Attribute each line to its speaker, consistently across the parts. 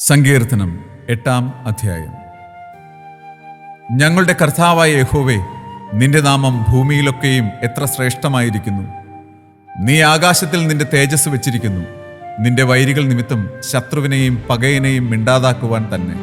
Speaker 1: സങ്കീർത്തനം 8-ാം അധ്യായം. ഞങ്ങളുടെ കർത്താവായ യഹോവേ, നിന്റെ നാമം ഭൂമിയിലൊക്കെയും എത്ര ശ്രേഷ്ഠമായിരിക്കുന്നു. നീ ആകാശത്തിൽ നിന്റെ തേജസ് വെച്ചിരിക്കുന്നു. നിന്റെ വൈരികൾ നിമിത്തം ശത്രുവിനെയും പകയനെയും മിണ്ടാതാക്കുവാൻ തന്നെ.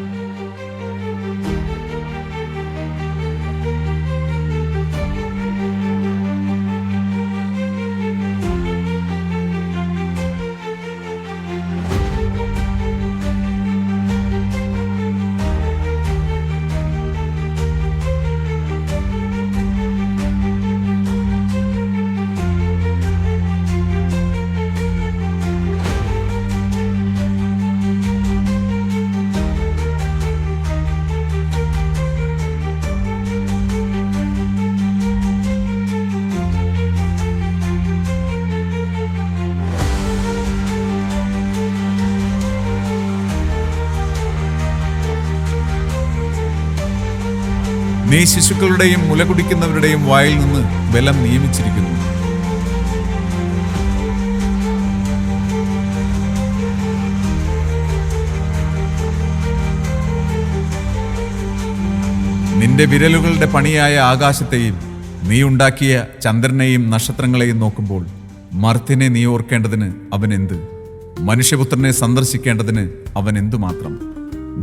Speaker 1: നീ ശിശുക്കളുടെയും മുല കുടിക്കുന്നവരുടെയും വായിൽ നിന്ന് ബലം നിയമിച്ചിരിക്കുന്നു. നിന്റെ വിരലുകളുടെ പണിയായ ആകാശത്തെയും നീ ഉണ്ടാക്കിയ ചന്ദ്രനെയും നക്ഷത്രങ്ങളെയും നോക്കുമ്പോൾ മർത്യനെ നീ ഓർക്കേണ്ടതിന് അവൻ എന്ത്? മനുഷ്യപുത്രനെ സന്ദർശിക്കേണ്ടതിന് അവൻ എന്തുമാത്രം?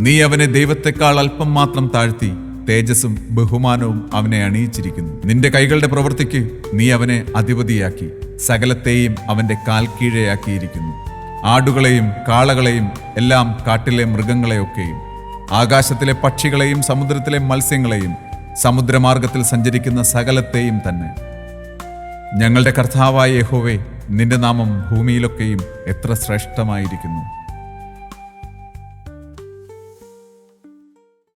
Speaker 1: നീ അവനെ ദൈവത്തെക്കാൾ അല്പം മാത്രം താഴ്ത്തി തേജസ്സും ബഹുമാനവും അവനെ അണിയിച്ചിരിക്കുന്നു. നിന്റെ കൈകളുടെ പ്രവൃത്തിക്ക് നീ അവനെ അധിപതിയാക്കി സകലത്തെയും അവന്റെ കാൽ കീഴെയാക്കിയിരിക്കുന്നു. ആടുകളെയും കാളകളെയും എല്ലാം, കാട്ടിലെ മൃഗങ്ങളെയൊക്കെയും, ആകാശത്തിലെ പക്ഷികളെയും സമുദ്രത്തിലെ മത്സ്യങ്ങളെയും, സമുദ്രമാർഗത്തിൽ സഞ്ചരിക്കുന്ന സകലത്തെയും തന്നെ. ഞങ്ങളുടെ കർത്താവായ യഹോവേ, നിന്റെ നാമം ഭൂമിയിലൊക്കെയും എത്ര ശ്രേഷ്ഠമായിരിക്കുന്നു.